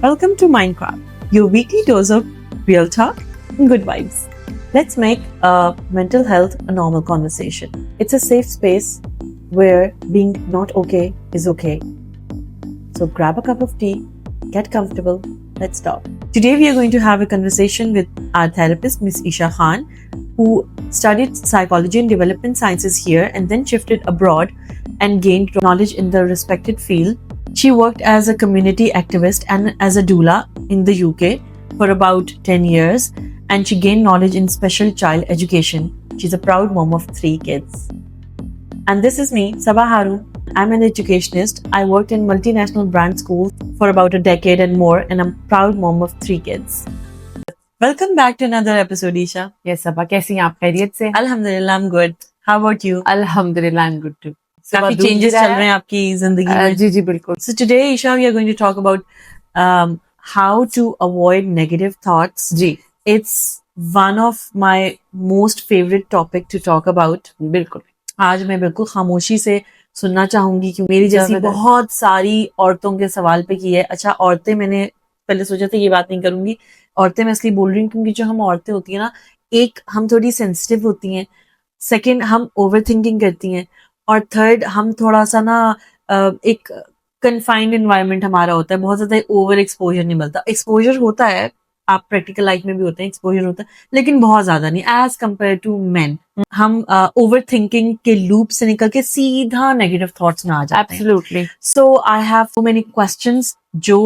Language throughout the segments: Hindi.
Welcome to Minecraft, your weekly dose of real talk and good vibes. Let's make mental health a normal conversation. It's a safe space where being not okay is okay. So grab a cup of tea, get comfortable, let's talk. Today we are going to have a conversation with our therapist, Miss Isha Khan, who studied psychology and development sciences here and then shifted abroad and gained knowledge in the respected field. She worked as a community activist and as a doula in the UK for about 10 years, and she gained knowledge in special child education. She's a proud mom of 3 kids. And this is me, Sabah Haru. I'm an educationist. I worked in multinational brand schools for about a decade and more, and I'm a proud mom of 3 kids. Welcome back to another episode, Isha. Yes, Sabah, कैसी हैं आप? खैरियत से? Alhamdulillah, I'm good. How about you? Alhamdulillah, I'm good too. काफी changes चल रहे हैं आपकी जिंदगी में. जी बिल्कुल. So today, Isha, we are going to talk about how to avoid negative thoughts. Ji. It's one of my most favorite topic to talk about. बिल्कुल. आज मैं बिल्कुल खामोशी से सुनना चाहूंगी कि मेरी जैसी बहुत सारी औरतों के सवाल पे की है. अच्छा, औरतें, मैंने पहले सोचा था ये बात नहीं करूंगी. औरतें मैं इसलिए बोल रही हूँ क्योंकि जो हम औरतें होती है ना, एक हम थोड़ी सेंसिटिव होती हैं, सेकंड हम ओवर थिंकिंग करती हैं, और थर्ड हम थोड़ा सा ना एक कन्फाइंड एनवायरनमेंट हमारा होता है. बहुत ज्यादा ओवर एक्सपोजर नहीं मिलता. एक्सपोजर होता है, आप प्रैक्टिकल लाइफ में भी होते हैं, एक्सपोजर होता है, लेकिन बहुत ज्यादा नहीं एज कम्पेयर टू मेन. हम ओवर थिंकिंग के लूप से निकल के सीधा नेगेटिव थॉट्स में आ जाते हैं. Absolutely. So I have so many questions जो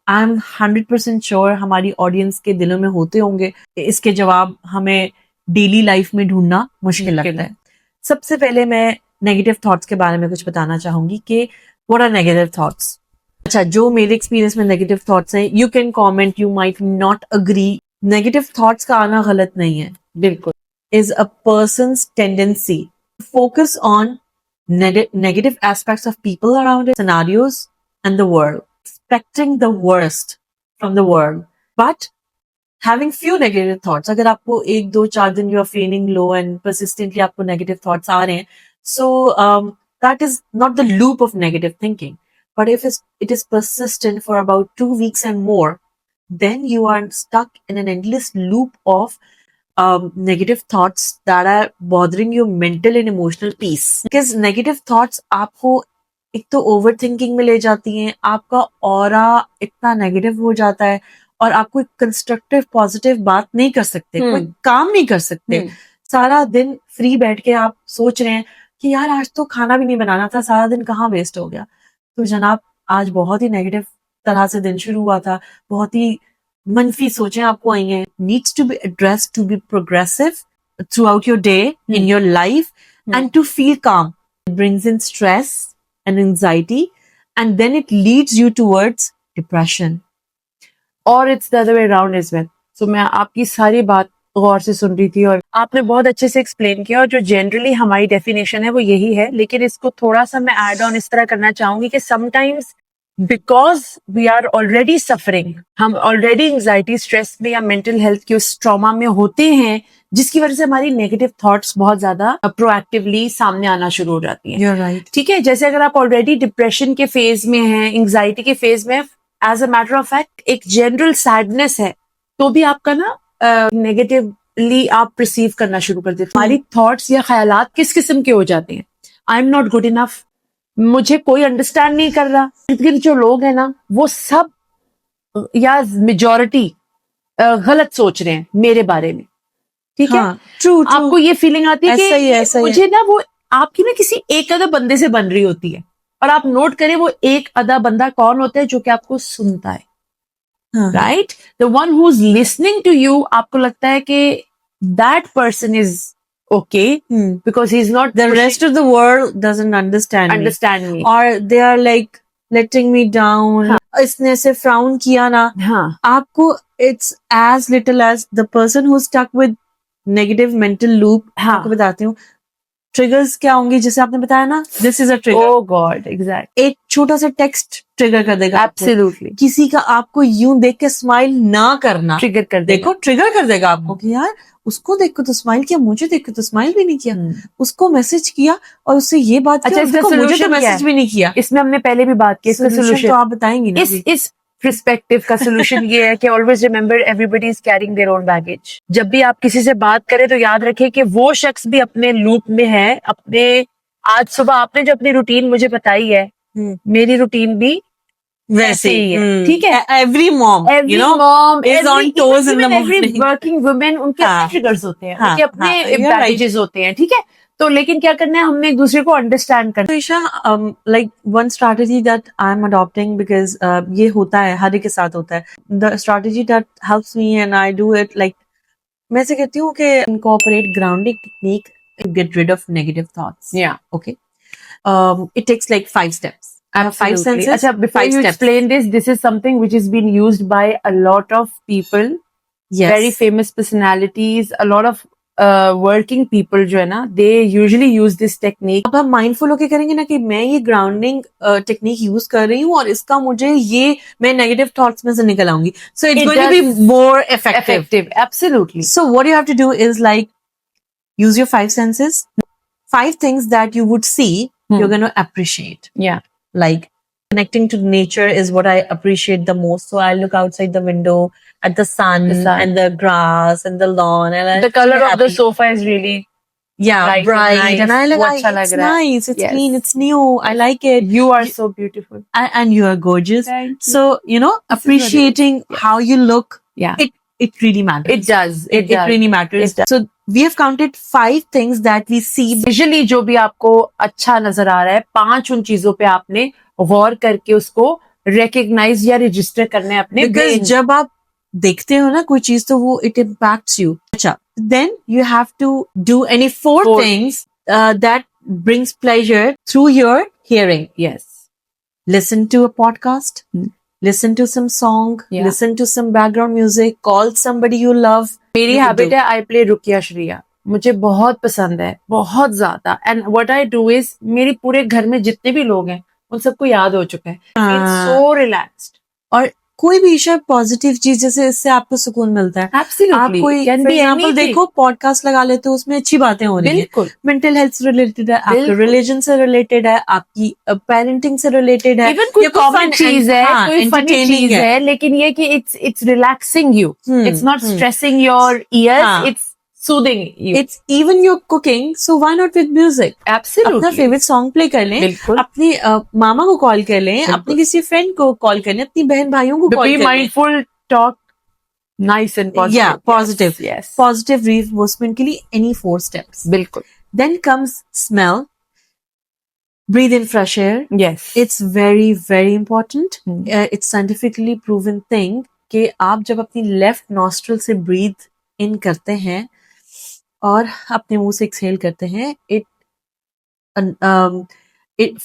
आई एम 100% श्योर हमारी ऑडियंस के दिलों में होते होंगे. इसके जवाब हमें डेली लाइफ में ढूंढना मुश्किल लगता है. सबसे पहले मैं नेगेटिव थॉट्स के बारे में कुछ बताना चाहूंगी कि व्हाट आर नेगेटिव थॉट्स. अच्छा, जो मेरे एक्सपीरियंस में नेगेटिव थॉट्स हैं, you can comment, you might not agree. Negative thoughts का आना गलत नहीं है. बिल्कुल. Is a person's tendency to focus on negative aspects of people around it, scenarios and the world, expecting the worst from the world, but having few negative thoughts. अगर आपको 1-2-4 दिन you are feeling low and persistently आपको negative thoughts आ रहे हैं, so that is not the loop of negative thinking. But if it is persistent for about 2 weeks and more, then you are stuck in an endless loop of negative thoughts that are bothering your mental and emotional peace. Because negative thoughts आपको एक तो overthinking में ले जाती हैं, आपका ऑरा इतना नेगेटिव हो जाता है, और आपको एक कंस्ट्रक्टिव पॉजिटिव बात नहीं कर सकते, कोई काम नहीं कर सकते. सारा दिन फ्री बैठ के आप सोच रहे हैं कि यार आज तो खाना भी नहीं बनाना था, सारा दिन कहाँ वेस्ट हो गया. तो जनाब, आज बहुत ही नेगेटिव तरह से दिन शुरू हुआ था, बहुत ही मनफी सोचें आपको आई हैं. Needs to be addressed to be progressive throughout your day in your life and to feel calm. It brings in stress and anxiety and then it leads you towards depression. और it's the other way around as well. So मैं आपकी सारी बात गौर से सुन रही थी और आपने बहुत अच्छे से एक्सप्लेन किया, और जो जनरली हमारी डेफिनेशन है वो यही है, लेकिन इसको थोड़ा सा मैं ऐड ऑन इस तरह करना चाहूंगी कि sometimes because we are already suffering, हम ऑलरेडी एंजाइटी, स्ट्रेस में या मेंटल हेल्थ के उस ट्रॉमा में होते हैं, जिसकी वजह से हमारी नेगेटिव थॉट्स बहुत ज्यादा प्रोएक्टिवली सामने आना शुरू हो जाती हैं. You're right. ठीक है, जैसे अगर आप ऑलरेडी डिप्रेशन के फेज में हैं, एंजाइटी के फेज में, as a matter of fact एक जनरल सैडनेस है, तो भी आपका ना नेगेटिवली आप परसीव करना शुरू कर देते हैं. हमारी थॉट्स या ख्यालात किस किस्म के हो जाते हैं? I am not good enough, मुझे कोई अंडरस्टैंड नहीं कर रहा. इर्द-गिर्द जो लोग हैं ना, वो सब या मेजॉरिटी गलत सोच रहे हैं मेरे बारे में. ठीक है, ट्रू. आपको ये फीलिंग आती है कि मुझे ना, वो आपकी ना किसी एक अदा बंदे से बन रही होती है, और आप नोट करें वो एक अदा बंदा कौन होता है? जो कि आपको सुनता है. Right, the one who is listening to you. आपको लगता है कि that person is okay because he is not, The rest of the world doesn't understand me, or they are like letting me down. इसने ऐसे फ्राउन किया ना, आपको it's as little as the person who's stuck with negative mental loop. आपको बताती हूँ ट्रिगर्स क्या होंगे, जैसे आपने बताया ना, this is a trigger. Oh God, exact. एक छोटा सा टेक्स्ट ट्रिगर कर देगा. एब्सोल्युटली. किसी का आपको यूं देख के स्माइल ना करना ट्रिगर कर देगा. देखो, ट्रिगर कर देगा आपको कि यार उसको देख के तो स्माइल किया, मुझे देख के तो स्माइल भी नहीं किया. उसको मैसेज किया और उससे ये बात अच्छा, मुझे तो मैसेज भी नहीं किया. इसमें हमने पहले भी बात की, इसका सोल्यूशन तो आप बताएंगी ना. इस perspective का solution ये है कि always remember everybody is carrying their own baggage. जब भी आप किसी से बात करें तो याद रखें कि वो शख्स भी अपने लूप में है, अपने आज सुबह आपने जो अपनी रूटीन मुझे बताई है, मेरी रूटीन भी वैसे ही है, हम्म, ठीक है? every mom Every you know mom is on toes in the every morning. working woman उनके हाँ, अपने triggers होते हैं, हाँ, उनके अपने हाँ, you're right. baggages होते हैं, ठीक है? तो लेकिन क्या करना है, हमने एक दूसरे को अंडरस्टैंड करना So Isha, like one strategy that I'm adopting because ये होता है हर एक के साथ होता है. The strategy that helps me and I do it like मैं ऐसे कहती हूँ कि incorporate grounding technique to get rid of negative thoughts. Yeah. Okay. It takes like 5 steps. I have 5 Absolutely. senses. Acha, before 5 you steps. explain this is something which is being used by a lot of people, Yes. very famous personalities, a lot of working people जो है ना, they usually use this technique. अब हम माइंडफुल होके करेंगे ना कि मैं ये ग्राउंडिंग टेक्निक यूज कर रही हूँ और इसका मुझे ये मैं नेगेटिव थॉट्स में से निकल आऊंगी so it's It going to be does more effective Effective, absolutely. So what you have to do is like use your 5 senses 5 things that you would see you're going to appreciate Yeah. like connecting to nature is what I appreciate the most so I look outside the window at the sun, The sun. and the grass and the lawn and The color of the sofa is really bright nice. and I like वो अच्छा it's लग रहा है. nice, it's Yes. clean, it's new, I like it. You are so beautiful. And you are gorgeous. Thank you. So, you know, This is what it appreciating is. Yes. how you look, Yeah. it really matters. It does. It really matters. It does. So, we have counted 5 things that we see. Visually जो भी आपको अच्छा नजर आ रहा है, 5 उन चीजों पे आपने गौर करके उसको रिकग्नाइज या रजिस्टर करना है अपने Because brain. जब आप देखते हो ना कोई चीज तो वो it impacts you. अच्छा, then you have to do any 4 Four. things that brings pleasure through your hearing. Yes. Listen to a podcast, listen to some song, Yeah. listen to some background music, call somebody you love. मेरी You हैबिट do. है आई प्ले रुकिया श्रिया, मुझे बहुत पसंद है, बहुत ज्यादा. And what I do is मेरे पूरे घर में जितने भी लोग हैं उन सबको याद हो चुका है. It's so relaxed. और कोई भी ईशा पॉजिटिव चीज जैसे इससे आपको सुकून मिलता है. आप एब्सोल्युटली कोई can for be example anything. देखो पॉडकास्ट लगा लेते हो उसमें अच्छी बातें हो रही हैं. बिल्कुल. मेंटल हेल्थ से रिलेटेड है, आपके बिल्कुल. रिलीजन से रिलेटेड है, आपकी पेरेंटिंग से रिलेटेड है. इवन कोई या कोई कॉमन fun चीज है, हाँ, कोई फनी entertaining चीज है, लेकिन ये कि it's relaxing you, it's not stressing your ears, हाँ. It's soothing you. It's even you're cooking, so why not with music? अपना एब्सोल्युटली. फेवरेट सॉन्ग प्ले कर लें, बिल्कुल. अपनी मामा को कॉल कर लें, बिल्कुल. अपने किसी फ्रेंड को कॉल कर लें, अपनी बहन भाइयों को कॉल बी कर लें. Mindful, talk nice and positive. Yeah, positive. Yes. Positive reinforcement के लिए any 4 steps. बिल्कुल. Then comes smell. Breathe in fresh air. Yes. It's very, very important. Hmm. It's scientifically proven thing कि आप जब अपनी लेफ्ट नॉस्ट्रल से breathe in करते हैं और अपने मुंह से एक्सहेल करते हैं, it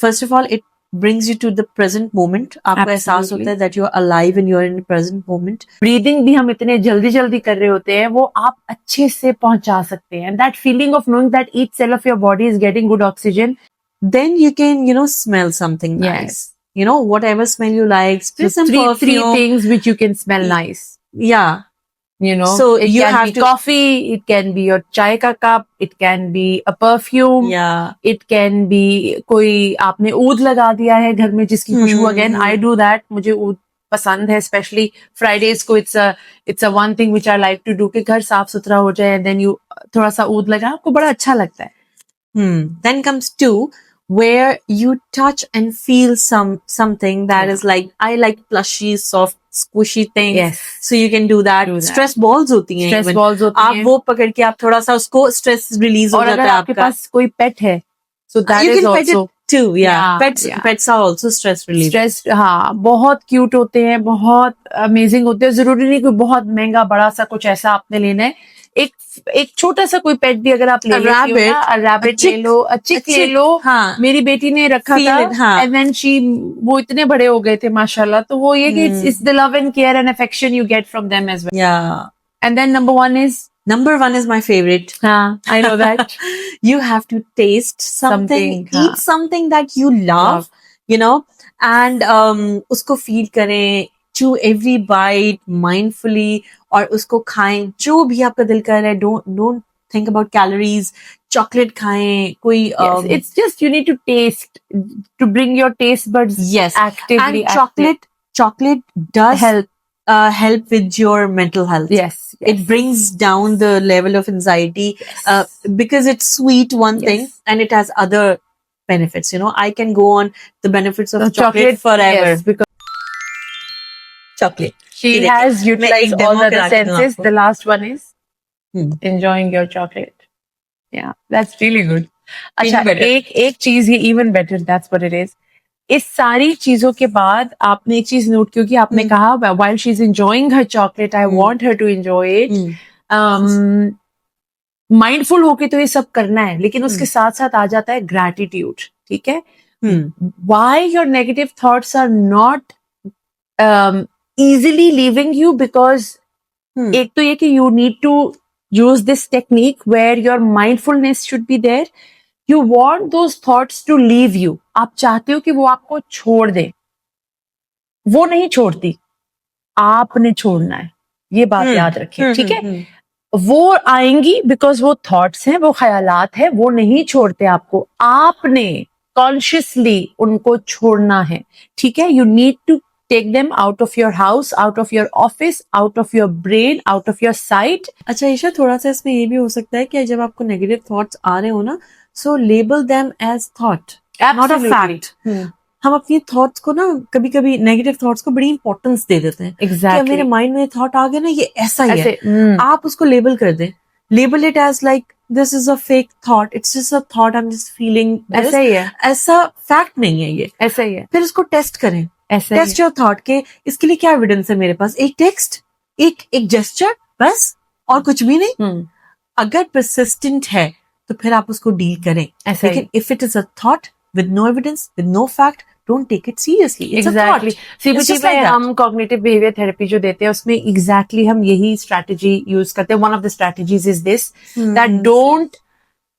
first of all it brings you to the present moment. आपको एहसास Absolutely. होता है that you are alive and you are in the present moment. Breathing भी हम इतने जल्दी जल्दी कर रहे होते हैं, वो आप अच्छे से पहुंचा सकते हैं. That feeling of knowing that each cell of your body is getting good oxygen. Then you can, you know, smell something Yes. nice. You know, whatever smell you like. Spray some three perfume. things which you can smell nice. Yeah. You know, So it you can have be to- coffee, it can be your chai ka cup, it can be a perfume, Yeah. it can be कोई आपने ऊद लगा दिया है घर में जिसकी खुशबू. अगेन आई डू दैट, मुझे ऊद पसंद है, स्पेशली फ्राइडेज को. It's a one thing which I like to do कि घर साफ सुथरा हो जाए एंड देन यू थोड़ा सा ऊद लगा, आपको बड़ा अच्छा लगता है. Then comes 2, where you touch and feel something that is like, I like plushy, soft, squishy things. Yes. So you can do that. Do that. Stress balls होती हैं. Stress even. बॉल्स होती आप हैं. वो पकड़ के आप थोड़ा सा उसको स्ट्रेस रिलीज हो और जाता अगर है आपके आपका. पास कोई पेट है, so that You is can pet also it too. Yeah. Yeah. Pets are also stress relief. Stress. हाँ, बहुत क्यूट होते हैं, बहुत अमेजिंग होते हैं. जरूरी नहीं कोई बहुत महंगा बड़ा सा कुछ ऐसा आपने लेना है. एक छोटा सा कोई पेट भी अगर आप ले लेती हो ना, रैबिट ले लो, a chick ले लो. हाँ. मेरी बेटी ने रखा Feel था it, हाँ. and then वो इतने बड़े हो गए थे माशाल्लाह. तो वो ये कि it's the love and care and affection you get from them as well. Yeah. And then number 1 is Number 1 is my favorite. हाँ, I know that. You have to taste something, हाँ. eat something that you love, you know, and उसको feel करें, chew every bite mindfully और उसको खाएं जो भी आपका दिल कर रहा है. Don't think about calories. Chocolate खाएं, कोई Yes, it's just you need to taste to bring your taste buds yes, actively and active. chocolate does Help. help with your mental health. Yes. It brings down the level of anxiety because it's sweet, one Yes. thing, and it has other benefits. You know, I can go on the benefits of So chocolate forever. Yes, because Chocolate. she ये देखिए, has मैं utilized एक all demo the other कराती हूँ senses. आपको। The last one is Hmm. enjoying your chocolate. Yeah, that's really good. अच्छा, better. एक चीज ये even better. That's what it is. इस सारी चीजों के बाद आपने एक चीज नोट की कि आपने कहा while she's enjoying her chocolate, I want her to enjoy it. Mindful होके तो ये सब करना है, लेकिन उसके साथ साथ आ जाता है ग्रैटिट्यूड. ठीक है. Why your negative thoughts are not easily leaving you, because एक तो ये कि you need to use this technique where your mindfulness should be there. You want those thoughts to leave you. आप चाहते हो कि वो आपको छोड़ दे. वो नहीं छोड़ती, आपने छोड़ना है. ये बात याद रखें. ठीक है. वो आएंगी बिकॉज वो थॉट्स हैं, वो ख्यालात हैं, वो नहीं छोड़ते आपको. आपने कॉन्शियसली उनको छोड़ना है. ठीक है. You need to take them out of your house, out of your office, out of your brain, out of your sight. अच्छा ईशा, थोड़ा सा इसमें ये भी हो सकता है कि जब आपको नेगेटिव थॉट्स आ रहे हो ना, so label them as thought, not a fact. हम अपनी थॉट्स को ना कभी कभी नेगेटिव थॉट्स को बड़ी इंपॉर्टेंस दे देते हैं. एग्जैक्टली. मेरे माइंड में थॉट आ गया ना, ये ऐसा ही है. आप उसको लेबल कर दें. Label it as like this is a fake thought, it's just a thought, I am just feeling. ऐसा ही है. ऐसा फैक्ट नहीं है ये. ऐसा ही है. फिर उसको टेस्ट करें. टेस्ट योर थॉट के इसके लिए क्या एविडेंस है मेरे पास. एक टेक्स्ट, एक जेस्चर, बस, और कुछ भी नहीं. अगर परसिस्टेंट है तो फिर आप उसको डील करें. लेकिन if it is a thought with no evidence, with no fact, don't take it seriously. It's exactly. a thought. CBT में हम cognitive behavior therapy जो देते हैं उसमें exactly हम यही strategy use करते हैं. One of the strategies is this, that don't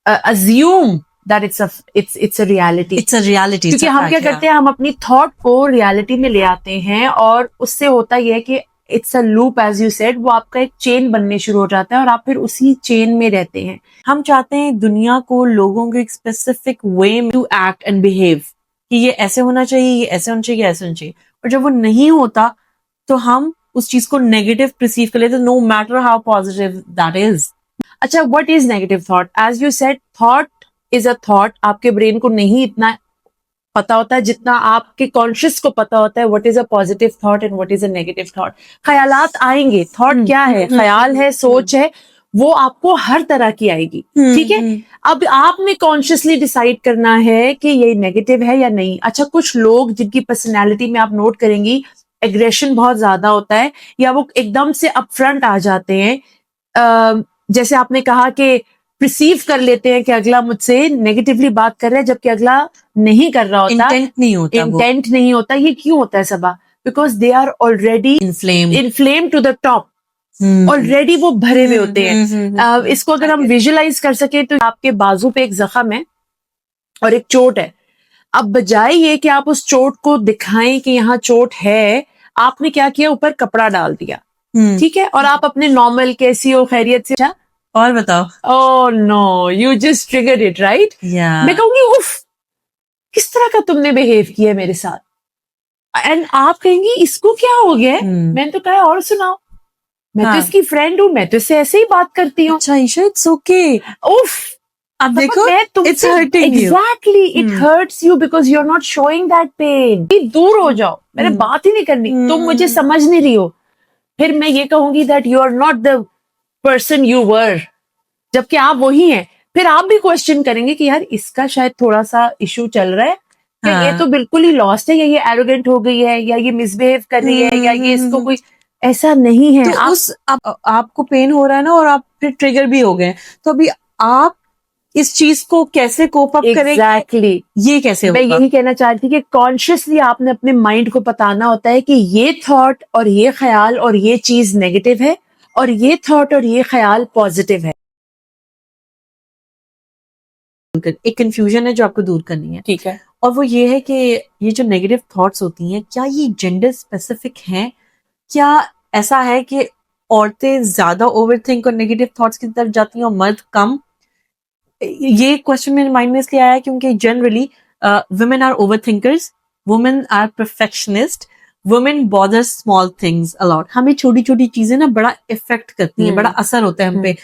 assume that it's a reality. It's a reality. क्योंकि हम क्या करते हैं, हम अपनी thought को reality में ले आते हैं और उससे होता यह है कि it's a loop, as you said. वो आपका एक चेन बनने शुरू हो जाता है और आप फिर उसी चेन में रहते हैं. हम चाहते हैं दुनिया को, लोगों को एक specific way to act and behave, कि ये ऐसे होना चाहिए, ये ऐसे होना चाहिए, ऐसे होना चाहिए. और जब वो नहीं होता तो हम उस चीज को नेगेटिव परसीव कर लेते, no matter how positive that is. अच्छा, what is negative thought? As you said, thought is a thought. आपके ब्रेन को नहीं इतना पता होता है जितना आपके कॉन्शियस को पता होता है what is a positive thought and what is a negative thought. ख्यालात आएंगे. थॉट क्या है? ख्याल है, सोच है. वो आपको हर तरह की आएगी. ठीक है. अब आपने कॉन्शियसली डिसाइड करना है कि ये नेगेटिव है या नहीं. अच्छा, कुछ लोग जिनकी पर्सनैलिटी में आप नोट करेंगी एग्रेशन बहुत ज्यादा होता है, या वो एकदम से अपफ्रंट आ जाते हैं. जैसे आपने कहा कि रिसीव कर लेते हैं कि अगला मुझसे नेगेटिवली बात कर रहा है, जबकि अगला नहीं कर रहा होता. इंटेंट नहीं होता. ये क्यों होता है Saba? Because they are already inflamed to the top. Already वो भरे हुए होते हैं. इसको अगर हम विजुअलाइज कर सके तो आपके बाजू पे एक जख्म है और एक चोट है. अब बजाय ये कि आप उस चोट को दिखाएं कि यहाँ चोट है, आपने क्या किया, ऊपर कपड़ा डाल दिया. ठीक है. और आप अपने नॉर्मल कैसी हो, खैरियत से, और बताओ. Oh no, you just triggered it, right? मैं कहूंगी उफ, किस तरह का तुमने बिहेव किया मेरे साथ. एंड आप कहेंगी इसको क्या हो गया? मैंने तो कहा और सुनाओ, मैं तो इसकी फ्रेंड हूँ, मैं तो इससे ऐसे ही बात करती हूँ. अच्छा ईशा, इट्स ओके. उफ, अब देखो, it's hurting you. Exactly, it hurts you because you are not showing that pain. दूर हो जाओ, मैंने बात ही नहीं करनी, तुम मुझे समझ नहीं रही हो. फिर मैं ये कहूंगी that you are not the person you were, जबकि आप वही हैं. फिर आप भी क्वेश्चन करेंगे कि यार इसका शायद थोड़ा सा इशू चल रहा है, या ये तो बिल्कुल ही लॉस्ट है, या ये एरोगेंट हो गई है, या ये मिसबिहेव कर रही है, या ये इसको कोई ऐसा नहीं है. तो आपको पेन हो रहा है ना, और आप फिर ट्रिगर भी हो गए, तो अभी आप इस चीज को कैसे कोप अप करें? एग्जैक्टली. ये कैसे होगा? मैं यही कहना चाहती थी कि कॉन्शियसली आपने अपने माइंड को बताना होता है कि ये थॉट और ये ख्याल और ये चीज नेगेटिव है, और ये थॉट और ये ख्याल पॉजिटिव है. एक कंफ्यूजन है जो आपको दूर करनी है. ठीक है. और वो ये है कि ये जो नेगेटिव थॉट्स होती हैं, क्या ये जेंडर स्पेसिफिक हैं? क्या ऐसा है कि औरतें ज्यादा ओवरथिंक और नेगेटिव थॉट्स की तरफ जाती हैं और मर्द कम? ये क्वेश्चन मेरे माइंड में इसलिए आया क्योंकि generally women are overthinkers, women are perfectionist, women bother small things a lot. हमें छोटी छोटी चीजें ना बड़ा इफेक्ट करती हैं, बड़ा असर होता है हम पे.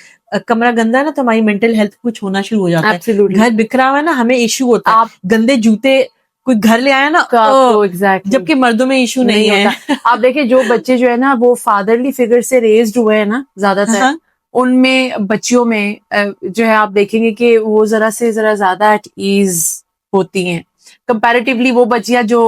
कमरा गंदा है ना तो हमारी मेंटल हेल्थ कुछ होना शुरू हो जाता है. Absolutely. घर बिखरा हुआ है ना हमें इशू होता है. आप गंदे जूते कोई घर ले आया ना आपको एग्जैक्टली जबकि मर्दों में इशू नहीं है. होता. आप देखिए जो बच्चे जो है ना वो फादरली फिगर से रेज्ड हुए हैं ना ज्यादातर, हाँ. उनमें बच्चियों में जो है आप देखेंगे कि वो जरा से जरा ज्यादा एट ईज होती हैं कंपैरेटिवली वो बच्चियां जो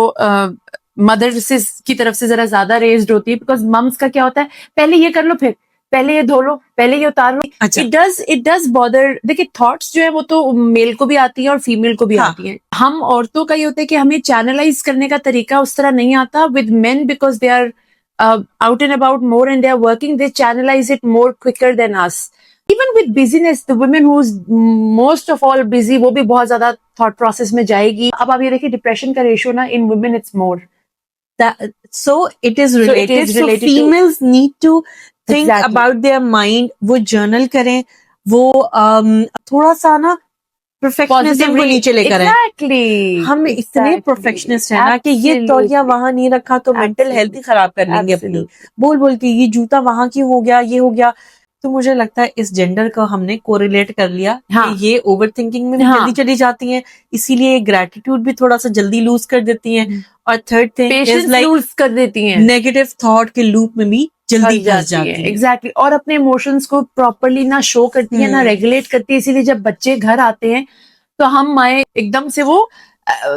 मदर से की तरफ से जरा ज्यादा रेज्ड होती है. बिकॉज मम्स का क्या होता है, पहले ये कर लो, फिर पहले ये धो लो, पहले ये उतार लो. अच्छा. It does bother. देखिए थॉट्स जो है वो तो मेल को भी आती है और फीमेल को भी हाँ. आती है. हम औरतों का ये होता है कि हमें चैनलाइज करने का तरीका उस तरह नहीं आता. With men because they are out and about more and they are working, they channelize it more quicker than us. Even with busyness, the women who's most of all busy, वो भी बहुत ज्यादा thought process में जाएगी. अब आप ये देखिए डिप्रेशन का रेशियो ना in women it's more. So it is related. So females need to think about their mind. वो journal करें, वो थोड़ा सा ना परफेक्शनिज्म को नीचे लेकर आए. Exactly. हम इतने परफेक्शनिस्ट है ना कि ये तौलिया वहां नहीं रखा तो मेंटल हेल्थ ही खराब कर लेंगे अपनी. बोल बोल के ये जूता वहां क्यों हो गया, ये हो गया. तो मुझे लगता है इस जेंडर को हमने कोरिलेट कर लिया. हाँ. कि ये ओवर थिंकिंग में भी जल्दी चली जाती हैं, इसीलिए ग्रेटिट्यूड भी थोड़ा सा जल्दी लूज कर देती हैं. और third thing is like loose कर देती हैं, नेगेटिव थॉट के लूप में भी जल्दी फंस जाती है. एग्जैक्टली. और अपने इमोशंस को प्रॉपर्ली ना शो करती है ना रेगुलेट करती है. इसीलिए जब बच्चे घर आते हैं तो हम माए एकदम से वो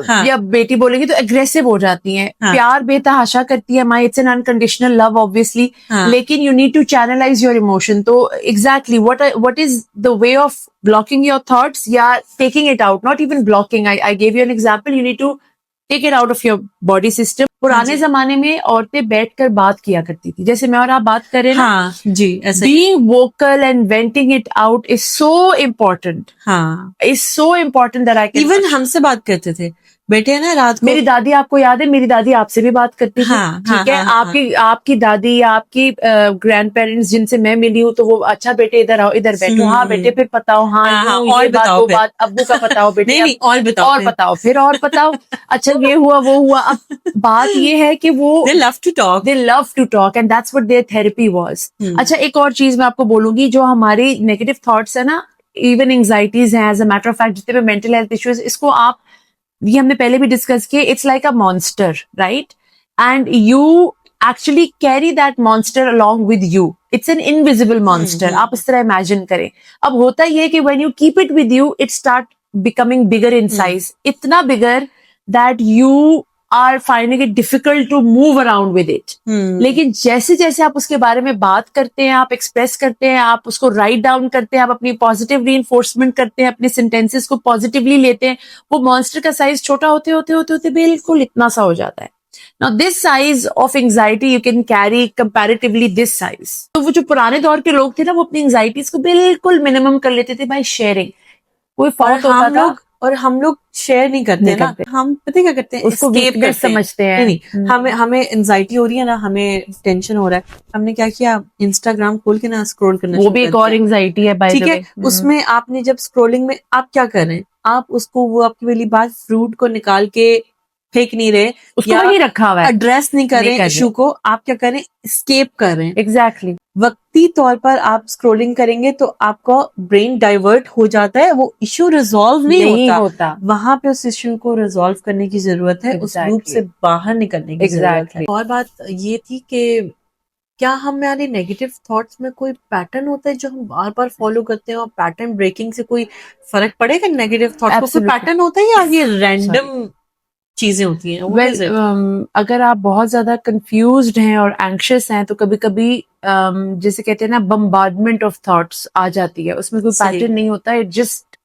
हाँ. या बेटी बोलेंगे तो एग्रेसिव हो जाती हैं. हाँ. प्यार बेतहाशा करती है माए. It's an unconditional love obviously. हाँ. लेकिन you need to channelise your emotion. तो exactly what is the way of blocking your thoughts या taking it out. Not even blocking. I gave you an example. You need to take it out of your body system. पुराने जमाने में औरतें बैठकर बात किया करती थी, जैसे मैं और आप बात करें ना. हाँ, जी. Being vocal and venting it out is so important. हाँ, is so important that I can. Even हमसे बात करते थे बेटे ना रात को. मेरी दादी, आपको याद है मेरी दादी आपसे भी बात करती थी. हाँ, ठीक है. आपकी दादी या आपकी ग्रैंड पेरेंट्स जिनसे मैं मिली हूँ तो वो अच्छा बेटे इधर आओ, इधर बैठो. हाँ बेटे फिर बताओ. हाँ और बताओ, बात अब्बू का बताओ बेटे. नहीं और बताओ फिर और बताओ. अच्छा ये हुआ वो हुआ. अब बात ये है कि वो they love to talk and that's what their therapy was. अच्छा एक और चीज मैं आपको बोलूंगी, जो हमारी नेगेटिव थॉट्स है ना, इवन एंग्जाइटीज हैं, as a matter of fact जितने भी मेंटल हेल्थ इश्यूज, इसको आप, ये हमने पहले भी डिस्कस किए, it's like a monster, right? And you actually carry that monster along with you. It's an invisible monster. आप इस तरह इमेजिन करें. अब होता ये कि when you keep it with you it start becoming bigger in size. इतना bigger that you are finding it difficult to move around with it. लेकिन जैसे जैसे आप उसके बारे में बात करते हैं, आप एक्सप्रेस करते हैं, आप उसको राइट डाउन करते हैं, आप अपनी पॉजिटिव रीइंफोर्समेंट करते हैं, अपने सेंटेंसेस को पॉजिटिवली लेते हैं, वो मॉन्स्टर का साइज छोटा होते होते होते होते बिल्कुल इतना सा हो जाता है. Now this size of anxiety you can carry comparatively this size. तो वो जो पुराने दौर के लोग थे ना, वो अपनी एंग्जाइटीज को बिल्कुल मिनिमम कर लेते थे बाय शेयरिंग. कोई फॉल्ट होता था और हम लोग शेयर नहीं करते ना. हम पता क्या करते हैं, उसको वीकनेस समझते हैं. नहीं, हमें एंजाइटी हो रही है ना, हमें टेंशन हो रहा है, हमने क्या किया, इंस्टाग्राम खोल के ना स्क्रॉल करना. वो भी एक और एंजाइटी है बाय द वे. ठीक है. उसमें आपने जब स्क्रॉलिंग में आप क्या कर रहे हैं, आप उसको, वो आपकी वाली बात, फ्रूट को निकाल के फेंक नहीं रहे, उसको वही रखा हुआ है, एड्रेस नहीं कर रहे इशू को. आप क्या करें, एस्केप कर रहे हैं. एग्जैक्टली. वक्ती तौर पर आप स्क्रोलिंग करेंगे तो आपका ब्रेन डाइवर्ट हो जाता है, वो इशू रिजॉल्व नहीं होता. वहां पे उस इशू को रिजॉल्व करने की जरूरत है. उस लूप से बाहर निकलने की जरूरत है. और बात ये थी कि क्या हमारे नेगेटिव थॉट्स में कोई पैटर्न होता है जो हम बार बार फॉलो करते हैं, और पैटर्न ब्रेकिंग से कोई फर्क पड़ेगा नेगेटिव थॉट्स को? कोई पैटर्न होता है या ये रैंडम चीजें होती हैं? अगर आप बहुत ज्यादा कंफ्यूज्ड हैं और एंग्शियस हैं तो कभी कभी जैसे कहते हैं ना, बम्बार्डमेंट ऑफ थॉट्स आ जाती है. उसमें कोई पैटर्न नहीं होता, it just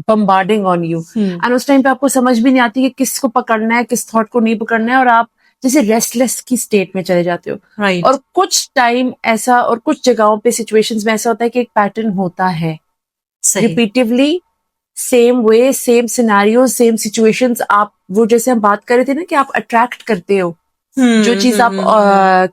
bombarding on you. And उस टाइम पे आपको समझ भी नहीं आती कि किसको पकड़ना है, किस थॉट को नहीं पकड़ना है, और आप जैसे रेस्टलेस की स्टेट में चले जाते हो. right. और कुछ टाइम ऐसा, और कुछ जगहों पे सिचुएशंस में ऐसा होता है कि एक पैटर्न होता है repetitively, same way, same scenario, same situations. आप वो जैसे हम बात कर रहे थे ना कि आप अट्रैक्ट करते हो, जो चीज आप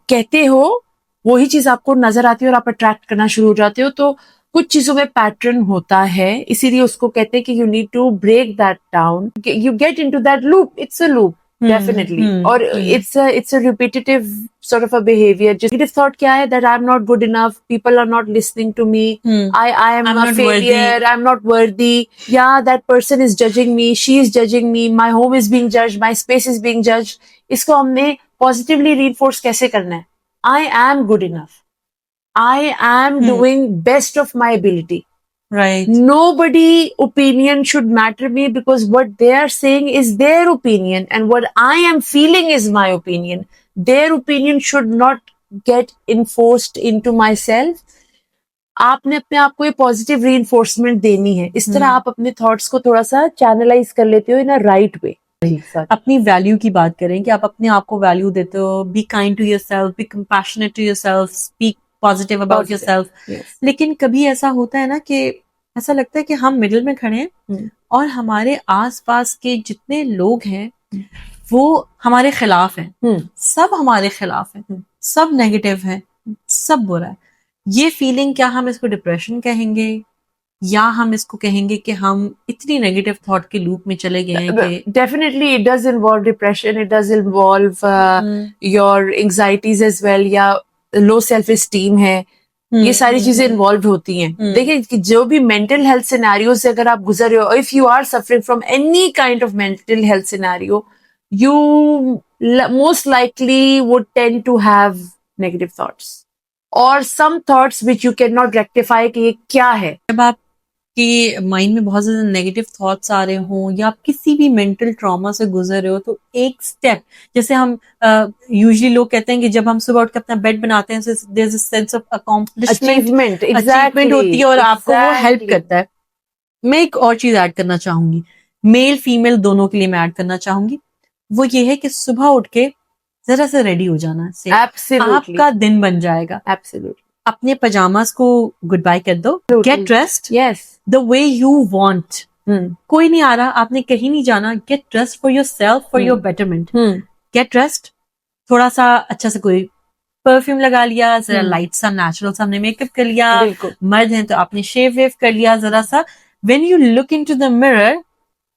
कहते हो वही चीज आपको नजर आती है और आप अट्रैक्ट करना शुरू हो जाते हो. तो कुछ चीजों में पैटर्न होता है, इसीलिए उसको कहते हैं कि you need to break that down. You get into that loop. It's a loop. Definitely. Or it's a repetitive sort of a behavior. Just negative thought क्या है? That I'm not good enough. People are not listening to me. I am I'm a not failure. worthy. I'm not worthy. Yeah, that person is judging me. She is judging me. My home is being judged. My space is being judged. इसको हमने positively reinforce कैसे करना है? I am good enough. I am doing best of my ability. Right. Nobody opinion should matter me because what they are saying is their opinion and what I am feeling is my opinion. Their opinion should not get enforced into myself. आपने अपने आप को ये पॉजिटिव रीइंफोर्समेंट देनी है. इस तरह आप अपने थॉट्स को थोड़ा सा चैनलाइज कर लेते हो इन अ राइट वे. अपनी वैल्यू की बात करें कि आप अपने आप को वैल्यू देते हो. Be kind to yourself, be compassionate to yourself, speak positive about yourself. लेकिन कभी ऐसा होता है ना कि ऐसा लगता है कि हम मिडिल में खड़े हैं और हमारे आसपास के जितने लोग हैं वो हमारे खिलाफ हैं. सब हमारे खिलाफ हैं, सब नेगेटिव है, सब बुरा है. ये फीलिंग, क्या हम इसको डिप्रेशन कहेंगे या हम इसको कहेंगे कि हम इतनी नेगेटिव थॉट के लूप में चले गए हैं कि definitely it does involve depression, it does involve your anxieties as well, या लो सेल्फ एस्टीम है. ये सारी चीजें इन्वॉल्व होती हैं. देखिए कि जो भी मेंटल हेल्थ सिनेरियो से अगर आप गुजर रहे हो, if you are suffering from any kind of mental health scenario, you most likely would tend to have negative thoughts or some thoughts which you cannot rectify कि ये क्या है. जब आपके माइंड में बहुत ज्यादा नेगेटिव थॉट्स आ रहे हों या आप किसी भी मेंटल ट्रॉमा से गुजर रहे हो, तो एक स्टेप, जैसे हम यूजुअली लोग कहते हैं कि जब हम सुबह उठ के अपना बेड बनाते हैं, there is a sense of accomplishment, achievement होती है और आपको वो हेल्प करता है. मैं एक और चीज ऐड करना चाहूंगी, मेल फीमेल दोनों के लिए मैं ऐड करना चाहूंगी. वो ये है कि सुबह उठ के जरा से रेडी हो जाना से आपका दिन बन जाएगा. Absolutely. अपने पजामास को गुड बाय कर दो. Get dressed Yes. The way you want. कोई नहीं आ रहा, आपने कहीं नहीं जाना. Get dressed for your self, for your betterment. Get dressed, थोड़ा सा अच्छा से कोई परफ्यूम लगा लिया, जरा लाइट सा नेचुरल सा हमने मेकअप कर लिया. मर्द हैं तो आपने शेव वेव कर लिया जरा सा. When you look into the mirror,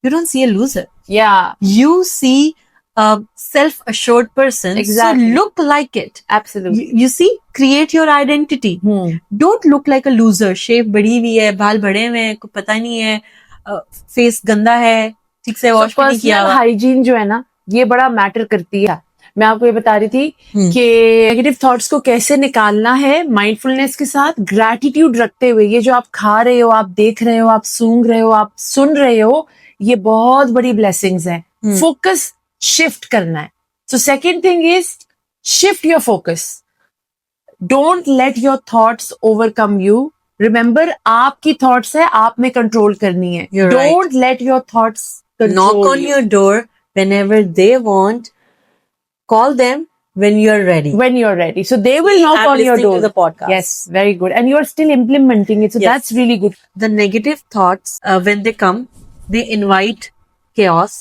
you don't see a loser. Yeah. You see a self-assured person. Exactly. So look like it. Absolutely. You see, create your identity. Don't look like a loser. Shape बढ़ी हुई है, बाल बड़े हुए हैं, कुछ पता नहीं है, फेस गंदा है, ठीक से वॉश नहीं किया हुआ. हाइजीन जो है ना, ये बड़ा मैटर करती है. मैं आपको ये बता रही थी कि नेगेटिव थॉट्स को कैसे निकालना है माइंडफुलनेस के साथ, ग्रैटिट्यूड रखते हुए. ये जो आप खा रहे हो, आप देख रहे हो, आप सूंघ रहे हो, आप सुन रहे हो, ये बहुत बड़ी ब्लेसिंग्स है. फोकस शिफ्ट करना है. So second thing is shift your focus. Don't let your thoughts overcome you. Remember, आपकी थॉट्स है, आप में कंट्रोल करनी है. Don't let your thoughts knock on your door whenever they want. Call them when you're ready. When you're ready. So they will knock on your door. To the podcast. Yes, very good. And you're still implementing it. So that's really good. The negative thoughts, when they come, they invite chaos,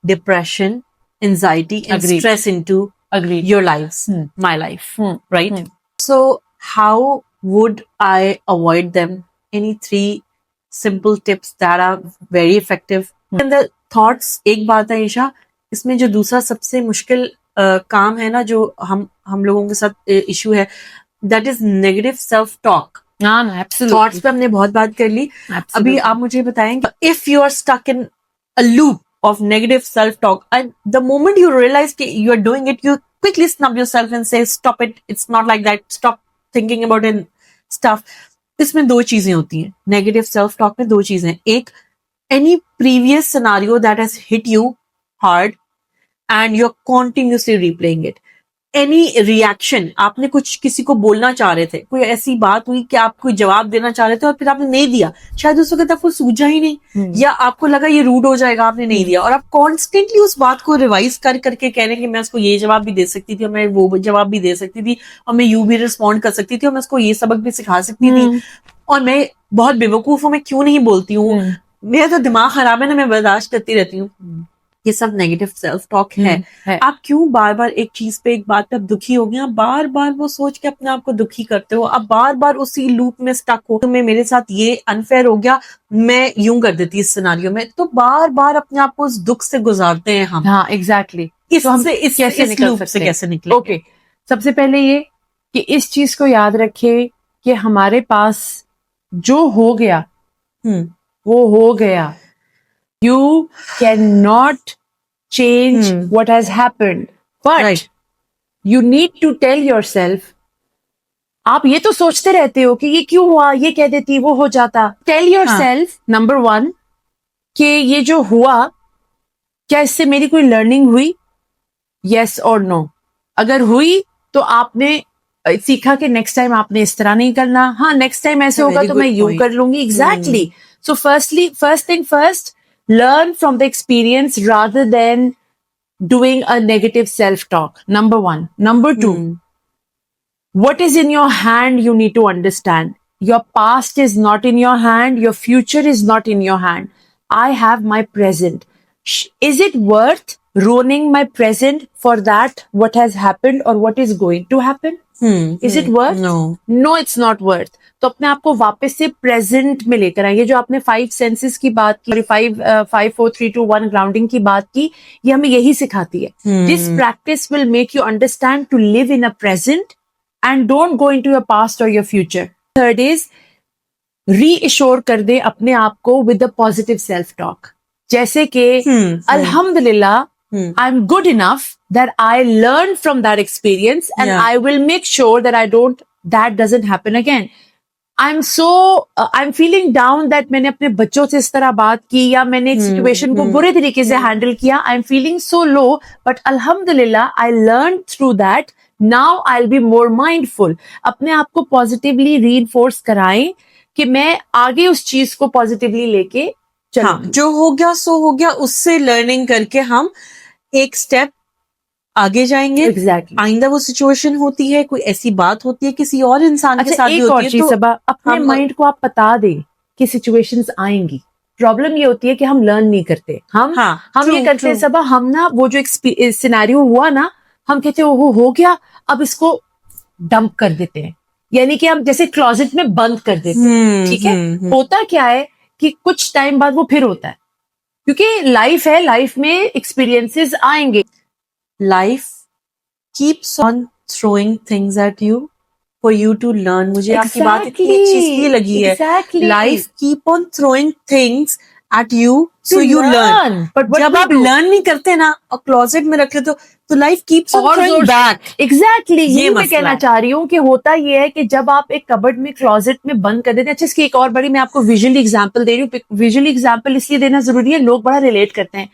depression, anxiety, and stress into your lives, my life, right? So how would I avoid them? Any 3 simple tips that are very effective. And the thoughts, एक बात है ईशा, इसमें जो दूसरा सबसे मुश्किल काम है ना, जो हम लोगों के साथ इशू है, that is negative self talk. Thoughts पे हमने बहुत बात कर ली. अभी आप मुझे बताएं, if you are stuck in a loop of negative self talk, and the moment you realise कि you are doing it, you quickly snub yourself and say stop it, it's not like that, stop thinking about in stuff. इसमें 2 चीजें होती हैं. नेगेटिव सेल्फ टॉक में 2 चीजें. एक, any previous scenario that has hit you hard and you're continuously replaying it. Any reaction, आपने कुछ किसी को बोलना चाह रहे थे, कोई ऐसी बात हुई कि आप कोई जवाब देना चाह रहे थे और फिर आपने नहीं दिया, शायद उस वक्त आपको सूझा ही नहीं, या आपको लगा ये रूड हो जाएगा, आपने नहीं दिया, और आप कॉन्स्टेंटली उस बात को रिवाइज करके कह रहे हैं कि मैं उसको ये जवाब भी दे सकती थी, और मैं वो जवाब भी दे सकती थी, और मैं यूं भी रिस्पॉन्ड कर सकती थी, और मैं उसको ये सबक भी सिखा सकती थी, और मैं बहुत बेवकूफ हूं, मैं क्यों नहीं बोलती हूँ, मेरा तो दिमाग खराब है ना, मैं बर्दाश्त करती रहती हूँ. ये सब नेगेटिव सेल्फ टॉक है. आप क्यों बार बार एक चीज पे, एक बात पे आप दुखी हो गए, आप बार बार वो सोच के अपने आप को दुखी करते हो, आप बार बार उसी लूप में स्टक हो. तो मेरे साथ ये अनफेयर हो गया, मैं यूं कर देती इस सिनेरियो में, तो बार बार अपने आप को उस दुख से गुजारते हैं हम. हाँ, एग्जैक्टली. तो हम इस कैसे इस निकल लूप सकते से हैं? कैसे निकलेंगे? ओके, सबसे पहले ये कि इस चीज को याद रखें कि हमारे पास जो हो गया हम्म वो हो गया. You cannot change what has happened, but Right. you need to tell yourself. आप ये तो सोचते रहते हो कि ये क्यों हुआ, ये कह देती वो हो जाता. Tell yourself, number one, कि ये जो हुआ क्या इससे मेरी कोई लर्निंग हुई? Yes or no. अगर हुई तो आपने सीखा कि नेक्स्ट टाइम आपने इस तरह नहीं करना. हाँ, नेक्स्ट टाइम ऐसे A होगा very तो good मैं यूं point. कर लूंगी. Exactly. So first thing first, learn from the experience rather than doing a negative self talk. Number one. Number two, what is in your hand you need to understand. Your past is not in your hand, your future is not in your hand. I have my present. Is it worth ruining my present for that what has happened or what is going to happen? Is it worth? No. No, it's not worth. तो अपने आप को वापस से प्रेजेंट में लेकर आए. ये जो आपने 5 सेंसेस की बात की, 5 4 3 2 1 ग्राउंडिंग की बात की, ये हमें यही सिखाती है. This practice will make you understand to live in a present and don't go into your past or your future. Third is, reassure कर दे अपने आप को with the positive self talk. जैसे कि अल्हम्दुलिल्लाह, I'm good enough that I learned from that experience and Yeah. I will make sure that doesn't happen again. I'm feeling down that मैंने अपने बच्चों से इस तरह बात की या मैंने एक सिचुएशन को बुरे तरीके से हैंडल किया. I'm feeling so low, but alhamdulillah I learned through that. Now I'll be more mindful. अपने आप को पॉजिटिवली रीइंफोर्स कराएं कि मैं आगे उस चीज को पॉजिटिवली लेके चलूं. हाँ, जो हो गया सो हो गया, उससे लर्निंग करके हम एक स्टेप आगे जाएंगे. Exactly. आइंदा वो सिचुएशन होती है, कोई ऐसी बात होती है किसी और इंसान के अच्छा, साथ भी एक होती और है, चीज तो सबा, अपने हम- माइंड को आप बता दें कि सिचुएशंस आएंगी. प्रॉब्लम ये होती है कि हम लर्न नहीं करते. हम true, ये करते हैं true. सबा, हम ना वो जो सिनेरियो हुआ ना, हम कहते हैं वो हो गया, अब इसको डंप कर देते हैं. यानी कि हम जैसे क्लोजेट में बंद कर देते हैं. ठीक है. होता क्या है कि कुछ टाइम बाद वो फिर होता है, क्योंकि लाइफ है, लाइफ में एक्सपीरियंसेस आएंगे. Life keeps on throwing things at you for you to learn. मुझे आपकी बात इतनी अच्छी इसलिए लगी है. Exactly. Life keep on throwing things at you so To you learn. learn. But what जब we आप do- लर्न नहीं करते ना और क्लोजेट में रख लेते तो लाइफ कीप्स ऑन और थ्रोइंग जोर से- बैक. एग्जैक्टली ये यही मैं मसला कहना है. चाह रही हूँ कि होता ये है कि जब आप एक कबर्ड में क्लोजेट में बंद कर देते हैं. अच्छा, इसकी एक और बड़ी मैं आपको विजुअली एग्जांपल दे रही हूँ. विजुअली एग्जांपल इसलिए देना जरूरी है, लोग बड़ा रिलेट करते हैं.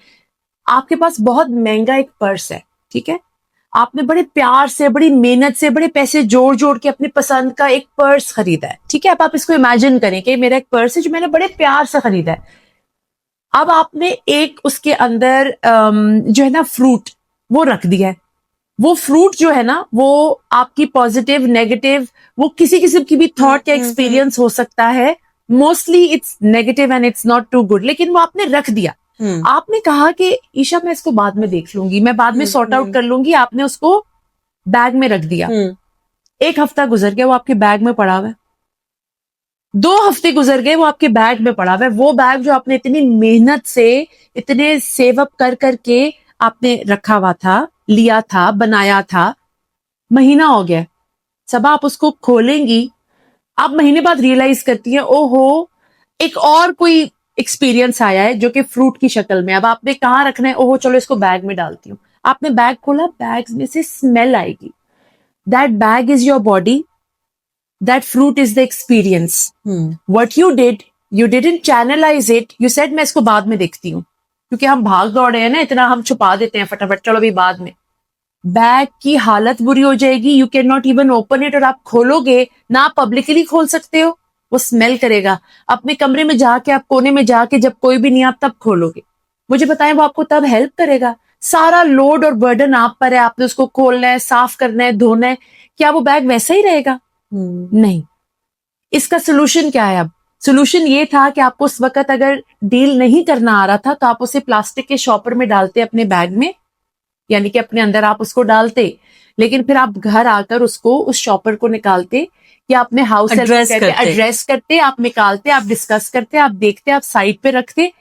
आपके पास बहुत महंगा एक पर्स है, ठीक है. आपने बड़े प्यार से, बड़ी मेहनत से, बड़े पैसे जोड़ जोड़ के अपनी पसंद का एक पर्स खरीदा है. ठीक है. अब आप इसको इमेजिन करें कि मेरा एक पर्स है जो मैंने बड़े प्यार से खरीदा है. अब आपने एक उसके अंदर जो है ना फ्रूट वो रख दिया है. वो फ्रूट जो है ना वो आपकी पॉजिटिव नेगेटिव वो किसी किस्म की भी थॉट या एक्सपीरियंस हो सकता है. Mostly it's negative and it's not too good, लेकिन वो आपने रख दिया. आपने कहा कि ईशा मैं इसको बाद में देख लूंगी, मैं बाद में सॉर्ट आउट कर लूंगी. आपने उसको बैग में रख दिया. 1 हफ्ता गुजर गया, वो आपके बैग में पड़ा हुआ है. 2 हफ्ते गुजर गए, वो आपके बैग में पड़ा हुआ है. वो बैग जो आपने इतनी मेहनत से, इतने सेव अप कर करके आपने रखा हुआ था, लिया था, बनाया था. महीना हो गया. सब आप उसको खोलेंगी, आप महीने बाद रियलाइज करती हैं ओहो एक और कोई एक्सपीरियंस आया है जो कि फ्रूट की शक्ल में. अब आपने कहाँ रखना है, ओहो चलो इसको बैग में डालती हूँ. आपने बैग खोला, बैग में से स्मेल आएगी. That bag is your body, that fruit is the experience. What you did, you didn't channelise it, you said मैं इसको बाद में देखती हूँ. क्योंकि हम भाग दौड़े हैं ना, इतना हम छुपा देते हैं फटाफट, चलो अभी बाद में. बैग की हालत बुरी हो जाएगी. You can not even open it. और आप खोलोगे ना, आप पब्लिकली खोल सकते हो, वो स्मेल करेगा. अपने कमरे में जाके, आप कोने में जाके, जब कोई भी नहीं आप तब खोलोगे. मुझे बताएं वो आपको तब हेल्प करेगा. सारा लोड और बर्डन आप पर है, आपने उसको खोलना है, साफ करना है, धोना है. क्या वो बैग वैसा ही रहेगा? नहीं. इसका सोल्यूशन क्या है? अब सोल्यूशन ये था कि आपको उस वक्त अगर डील नहीं करना आ रहा था तो आप उसे प्लास्टिक के शॉपर में डालते अपने बैग में, यानी कि अपने अंदर आप उसको डालते. लेकिन फिर आप घर आकर उसको, उस शॉपर को निकालते या अपने हाउस एड्रेस करते, आप निकालते, आप डिस्कस करते, आप देखते, आप साइड पे रखते.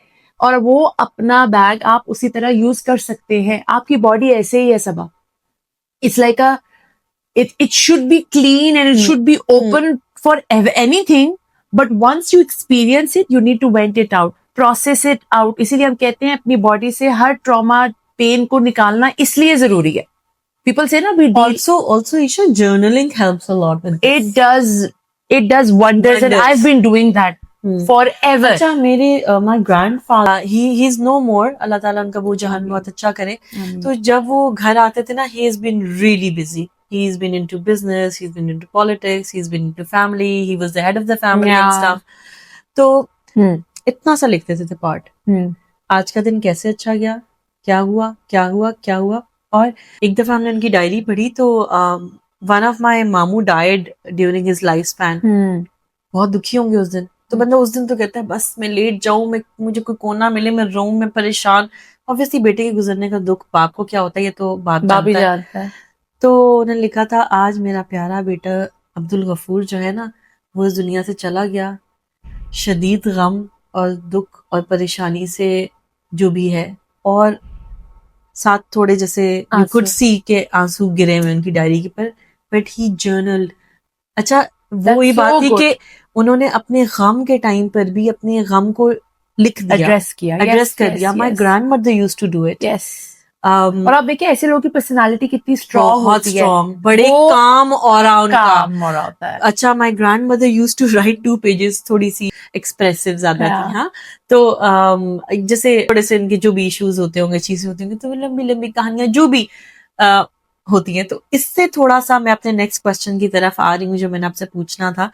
और वो अपना बैग आप उसी तरह यूज कर सकते हैं. आपकी बॉडी ऐसे ही है सबा. It's like it should be clean and it should be open for anything, but once you experience it, you need to vent it out, process it out. इसीलिए हम कहते हैं अपनी बॉडी से हर ट्रॉमा पेन को निकालना इसलिए जरूरी है. People say ना we deal, Also Isha, journaling helps a lot with this. it does wonders and Wonders. I've been doing that forever. अच्छा मेरे my grandfather he's no more, अल्लाह ताला उनका वो जहान बहुत अच्छा करे. तो जब वो घर आते थे ना, he has been really busy. He's been into business, he's been into politics, he's been into family, he was the head of the family and stuff. तो इतना सा लिखते थे पार्ट. आज का दिन कैसे अच्छा गया, क्या हुआ क्या हुआ क्या हुआ. और एक दफा हमने उनकी डायरी पढ़ी तो वन ऑफ माई मामू died during his life span. बहुत दुखी होंगे उस दिन. तो बंदा उस दिन तो कहता है बस मैं लेट जाऊं, मैं मुझे कोई कोना मिले, मैं रोऊं, मैं परेशान. ऑब्वियसली बेटे के गुजरने का दुख बाप को क्या होता है ये तो बाप जानता है. तो उन्होंने लिखा था, आज मेरा प्यारा बेटा अब्दुल गफूर जो है ना, वो इस दुनिया से चला गया. शदीद गम और दुख और परेशानी से जो भी है, और साथ थोड़े जैसे यू कुड सी के आंसू गिरे हुए उनकी डायरी के पर. But he journaled. अच्छा वो ये बात थी कि उन्होंने अपने गम के टाइम पर भी अपने गम को लिख दिया, एड्रेस कर दिया. My grandmother used to do it. और आप देखिए ऐसे लोगों की पर्सनालिटी कितनी स्ट्रॉन्ग होती है, बड़े काम और होता है. अच्छा my grandmother used to write 2 pages, थोड़ी सी एक्सप्रेसिव ज्यादा थी. हाँ तो जैसे थोड़े से इनके जो भी इश्यूज होते होंगे, चीजें होती होंगी, तो लंबी लंबी कहानियां जो भी होती हैं. तो इससे थोड़ा सा मैं अपने नेक्स्ट क्वेश्चन की तरफ आ रही हूँ जो मैंने आपसे पूछना था,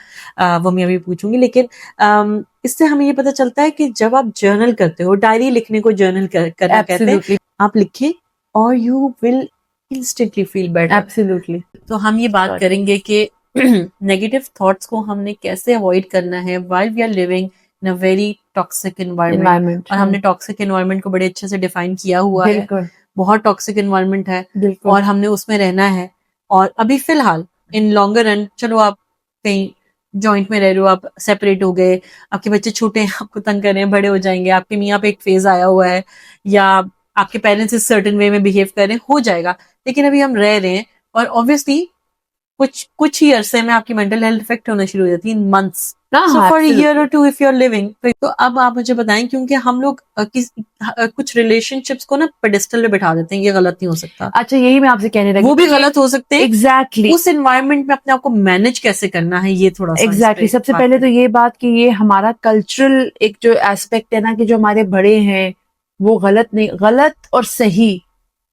वो मैं अभी पूछूंगी. लेकिन इससे हमें ये पता चलता है कि जब आप जर्नल करते हो, डायरी लिखने को जर्नल करना कहते हैं, आप लिखें और you will instantly feel better. Absolutely. तो हम ये बात करेंगे कि नेगेटिव थॉट्स को हमने कैसे अवॉइड करना है while we are living in a very toxic environment. और हमने टॉक्सिक एनवायरनमेंट को बड़े अच्छे से डिफाइन किया हुआ है. बहुत टॉक्सिक एनवायरनमेंट है और हमने उसमें रहना है. और अभी फिलहाल इन लॉन्गर रन, चलो आप कहीं जॉइंट में रह रहे हो, आप सेपरेट हो गए, आपके बच्चे छोटे हैं, आपको तंग कर रहे हैं, बड़े हो जाएंगे, आपके मियाँ पे एक फेज आया हुआ है, या आपके पेरेंट्स इस सर्टेन वे में बिहेव कर रहे हैं, हो जाएगा. लेकिन अभी हम रह रहे हैं और ऑब्वियसली कुछ ही अरसे में आपकी मेंटल हेल्थ इफेक्ट होना शुरू हो जाती है, in months. So for a year or two if you're living. तो अब आप मुझे बताएं, क्योंकि हम लोग कुछ रिलेशनशिप्स को ना पेडिस्टल पे बैठा देते हैं, ये गलत नहीं हो सकता. अच्छा यही मैं आपसे कहने लगी, वो भी गलत हो सकते हैं. एग्जैक्टली. उस एनवायरनमेंट में अपने आप को मैनेज कैसे करना है, ये थोड़ा सा एग्जैक्टली. सबसे पहले तो ये बात कि ये हमारा कल्चरल एक जो एस्पेक्ट है ना, कि जो हमारे बड़े हैं वो गलत नहीं, गलत और सही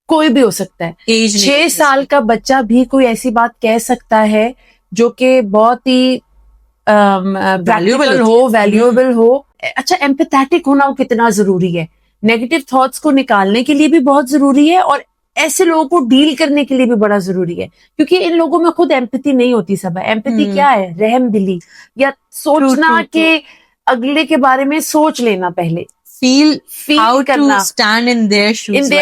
कोई भी हो सकता है. 6 साल का बच्चा भी कोई ऐसी बात कह सकता है जो कि बहुत ही वैल्यूएबल हो. अच्छा एम्पैथेटिक होना वो कितना जरूरी है, नेगेटिव थॉट्स को निकालने के लिए भी बहुत जरूरी है, और ऐसे लोगों को डील करने के लिए भी बड़ा जरूरी है, क्योंकि इन लोगों में खुद एम्पैथी नहीं होती. सब एम्पैथी क्या है, रहम दिली, या सोचना कि अगले के बारे में सोच लेना, पहले फील करना, स्टैंड इन देयर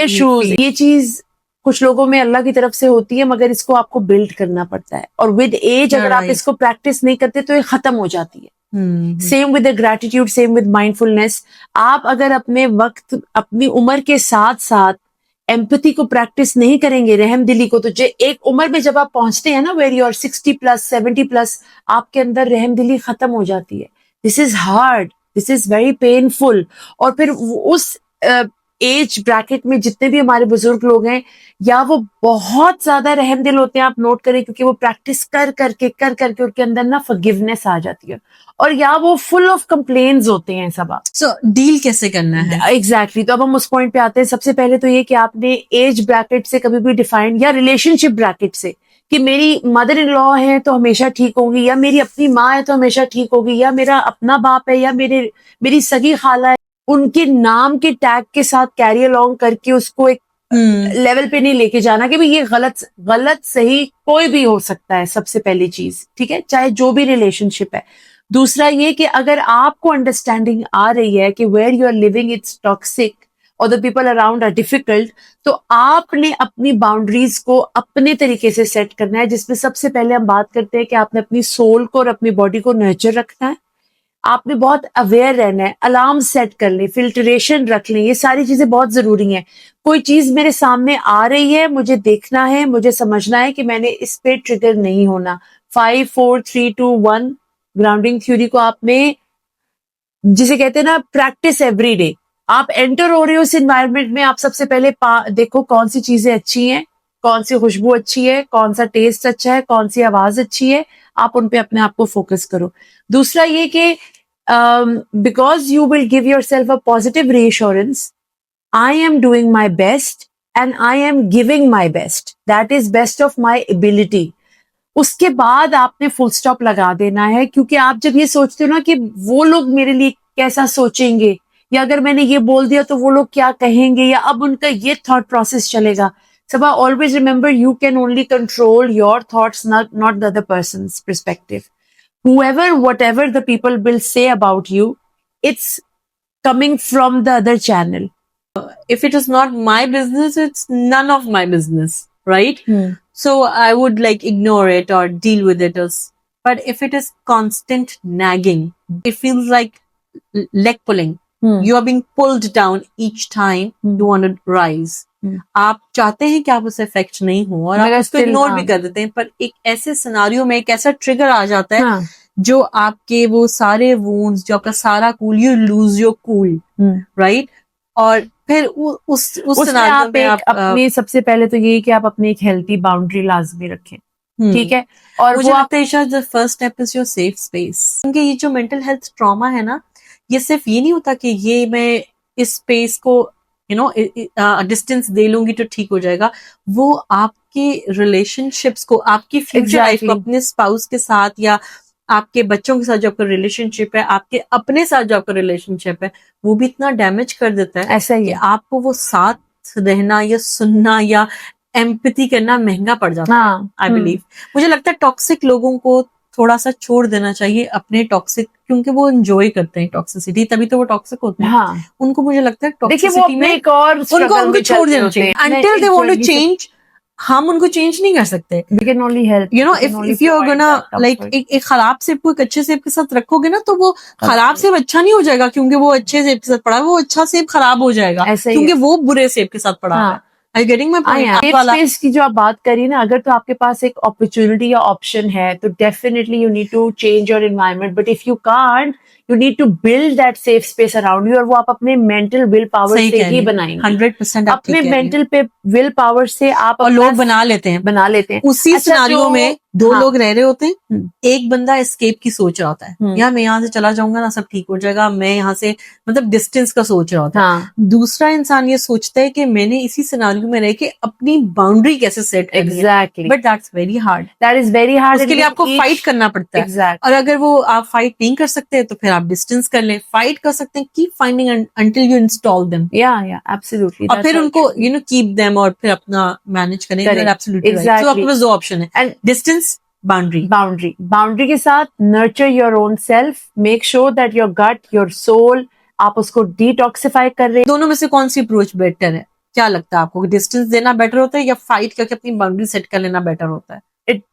शूज. ये चीज कुछ लोगों में अल्लाह की तरफ से होती है, मगर इसको आपको बिल्ड करना पड़ता है, और विद एज अगर आप इसको प्रैक्टिस नहीं करते तो ये खत्म हो जाती है. Same with gratitude, same with mindfulness. आप अगर अपने वक्त, अपनी उम्र के साथ साथ एम्पैथी को प्रैक्टिस नहीं करेंगे, रहम दिली को, तो एक उम्र में जब आप पहुंचते हैं ना, वेर यू आर 60+, 70+, आपके अंदर रहम दिली खत्म हो जाती है. This is hard, this is very painful. और फिर उस एज ब्रैकेट में जितने भी हमारे बुजुर्ग लोग हैं, या वो बहुत ज्यादा रहम दिल होते हैं, आप नोट करें, क्योंकि वो प्रैक्टिस कर करके उनके अंदर ना फॉरगिवनेस आ जाती है, और या वो फुल ऑफ कंप्लेन्स होते हैं सब. सो डील कैसे करना है? एग्जैक्टली. तो अब हम उस पॉइंट पे आते हैं. सबसे पहले तो ये कि आपने एज ब्रैकेट से कभी भी डिफाइन, या रिलेशनशिप ब्रैकेट से, कि मेरी मदर इन लॉ है तो हमेशा ठीक होगी, या मेरी अपनी माँ है तो हमेशा ठीक होगी, या मेरा अपना बाप है, या मेरी सगी खाला है, उनके नाम के टैग के साथ कैरी अलोंग करके उसको एक लेवल पे नहीं लेके जाना कि भाई ये गलत सही कोई भी हो सकता है. सबसे पहली चीज, ठीक है, चाहे जो भी रिलेशनशिप है. दूसरा ये कि अगर आपको अंडरस्टैंडिंग आ रही है कि where you are living it's toxic और the people around are difficult, तो आपने अपनी बाउंड्रीज को अपने तरीके से सेट करना है, जिसमें सबसे पहले हम बात करते हैं कि आपने अपनी सोल को और अपनी बॉडी को नर्चर रखना है. आपने बहुत अवेयर रहना है, अलार्म सेट कर लें, फिल्ट्रेशन रख लें, ये सारी चीजें बहुत जरूरी हैं। कोई चीज मेरे सामने आ रही है, मुझे देखना है, मुझे समझना है कि मैंने इस पे ट्रिगर नहीं होना। 5 4 3 2 1 ग्राउंडिंग थ्योरी को आपने, जिसे कहते हैं ना, प्रैक्टिस एवरी डे। आप एंटर हो रहे हो इस एनवायरनमेंट में, आप सबसे पहले देखो कौन सी चीजें अच्छी हैं, कौन सी खुशबू अच्छी है, कौन सा टेस्ट अच्छा है, कौन सी आवाज अच्छी है, आप उन पे अपने आप को फोकस करो। दूसरा ये कि because you will give your self a positive reassurance, I am doing my best and I am giving my best, that is best of my ability. उसके बाद आपने फुल स्टॉप लगा देना है, क्योंकि आप जब ये सोचते हो ना कि वो लोग मेरे लिए कैसा सोचेंगे, या अगर मैंने ये बोल दिया तो वो लोग क्या कहेंगे, या अब उनका ये थॉट प्रोसेस चलेगा। Saba, always remember you can only control your thoughts, not the other person's perspective. Whoever, whatever the people will say about you, it's coming from the other channel. If it is not my business, it's none of my business, right? So I would like ignore it or deal with it. But if it is constant nagging, it feels like leg pulling. You are being pulled down each time you want to rise. आप चाहते हैं कि आप उससे इफेक्ट नहीं हो और आप उसको इग्नोर भी कर देते हैं, पर एक ऐसे सिनारियो में एक ऐसा ट्रिगर आ जाता है जो आपके वो सारे वूंड्स, जो आपका सारा cool, you lose your cool, right? और फिर उस सिनारियो में आप अपनी सबसे पहले तो यही कि आप अपनी एक हेल्थी बाउंड्री लाजमी रखें, ठीक है? और मुझे लगता है the first step is your safe space. क्योंकि ये जो मेंटल हेल्थ ट्रॉमा है ना, ये सिर्फ ये नहीं होता कि ये मैं इस स्पेस को डिस्टेंस दे लूंगी तो ठीक हो जाएगा। वो आपके रिलेशनशिप्स को, आपकी फ्यूचर लाइफ को, अपने स्पाउस के साथ या आपके बच्चों के साथ जो आपका रिलेशनशिप है, आपके अपने साथ जो आपका रिलेशनशिप है, वो भी इतना डैमेज कर देता है ऐसा ही कि आपको वो साथ रहना या सुनना या एम्पैथी करना महंगा पड़ जाता है। आई बिलीव, मुझे लगता है टॉक्सिक लोगों को थोड़ा सा छोड़ देना चाहिए अपने टॉक्सिक, क्योंकि वो एंजॉय करते हैं टॉक्सिसिटी, तभी तो वो टॉक्सिक होते हैं। उनको मुझे लगता है टॉक्सिसिटी में एक और उनको छोड़ देना चाहिए until they want to change। हम उनको चेंज नहीं कर सकते। We can only help. You know, if you are gonna like एक खराब सेब को एक अच्छे सेब के साथ रखोगे ना, तो वो खराब सेब अच्छा नहीं हो जाएगा क्योंकि वो अच्छे सेब के साथ पड़ा है, वो अच्छा सेब खराब हो जाएगा क्योंकि वो बुरे सेब के साथ पड़ा है। Are you getting my point? Safe space की जो आप बात करी ना, अगर तो आपके पास एक अपॉर्चुनिटी या ऑप्शन है तो definitely you need to change your environment, but if you can't, you need to build that safe space around you, और वो आप अपने मेंटल विल पावर से ही बनाएंगे। 100% अपने मेंटल पे विल पावर से आप, और लोग बना लेते हैं उसी सिनेरियो में दो लोग रह रहे होते हैं, एक बंदा एस्केप की सोच रहा होता है, यार मैं यहाँ से चला जाऊंगा ना सब ठीक हो जाएगा, मैं यहाँ से मतलब डिस्टेंस का सोच रहा होता है। दूसरा इंसान ये सोचता है कि मैंने इसी सिनेरियो में रह के अपनी बाउंड्री कैसे सेट कर दी। Exactly, but that's very hard, that is very hard. उसके लिए आपको फाइट करना पड़ता है। Exactly. और अगर वो आप फाइट नहीं कर सकते तो फिर आप डिस्टेंस कर लें। फाइट कर सकते हैं, keep finding until you install them. या एब्सोल्युटली। और फिर उनको कीप देम और फिर अपना मैनेज करें। Absolutely right. सो आपके पास दो ऑप्शन है, एंड डिस्टेंस, बाउंड्री के साथ nurture your own self, make sure that your gut, your soul, आप उसको डिटॉक्सिफाई कर रहे हैं। दोनों में से कौन सी अप्रोच बेटर है? क्या लगता है आपको, डिस्टेंस देना बेटर होता है या फाइट करके अपनी बाउंड्री सेट कर लेना बेटर होता है? It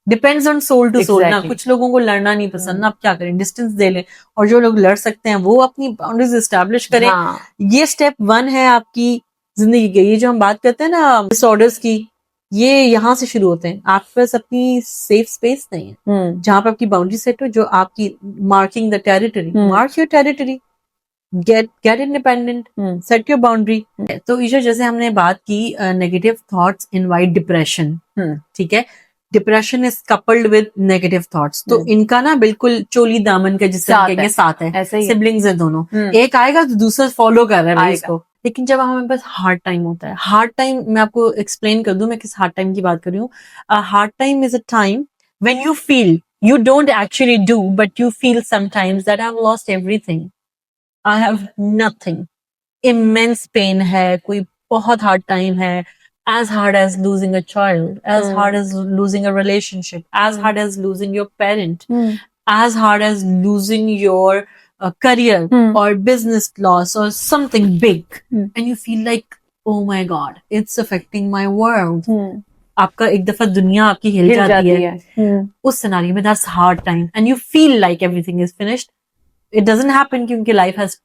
depends on soul to soul ना। कुछ लोगों को लड़ना नहीं पसंद ना, आप क्या करें, डिस्टेंस दे लें, और जो लोग लड़ सकते हैं वो अपनी बाउंड्रीज एस्टैब्लिश करें। ये स्टेप 1 है आपकी जिंदगी के। ये जो हम बात करते हैं ना डिसऑर्डर्स की, ये यहाँ से शुरू होते हैं। आपके पास अपनी सेफ स्पेस नहीं है जहां पर आपकी बाउंड्री सेट हो, जो आपकी marking the territory, mark your territory, get independent, set your boundary. तो ईशा, जैसे हमने बात की नेगेटिव थॉट्स इनवाइट डिप्रेशन, ठीक है, depression is coupled with negative thoughts, तो इनका ना बिल्कुल चोली दामन का जिससे कहेंगे साथ है, सिबलिंग्स है दोनों, एक आएगा तो दूसरा फॉलो कर रहा है इसको। लेकिन जब हमारे पास हार्ड टाइम होता है, हार्ड टाइम मैं आपको एक्सप्लेन कर दूं मैं किस हार्ड टाइम की बात कर रही हूँ। Hard time is a time when you feel, you don't actually do, but you feel sometimes that I've lost everything, I have nothing, immense pain है, कोई बहुत hard time है, as hard as losing a child, as hard as losing a relationship, as hard as losing your parent, as hard as losing your career or business loss or something big, and you feel like, oh my god, it's affecting my world. आपका एक दफा दुनिया आपकी हिल जाती है उस सिनेरियो में, that's hard time and you feel like everything is finished. It doesn't happen क्योंकि life has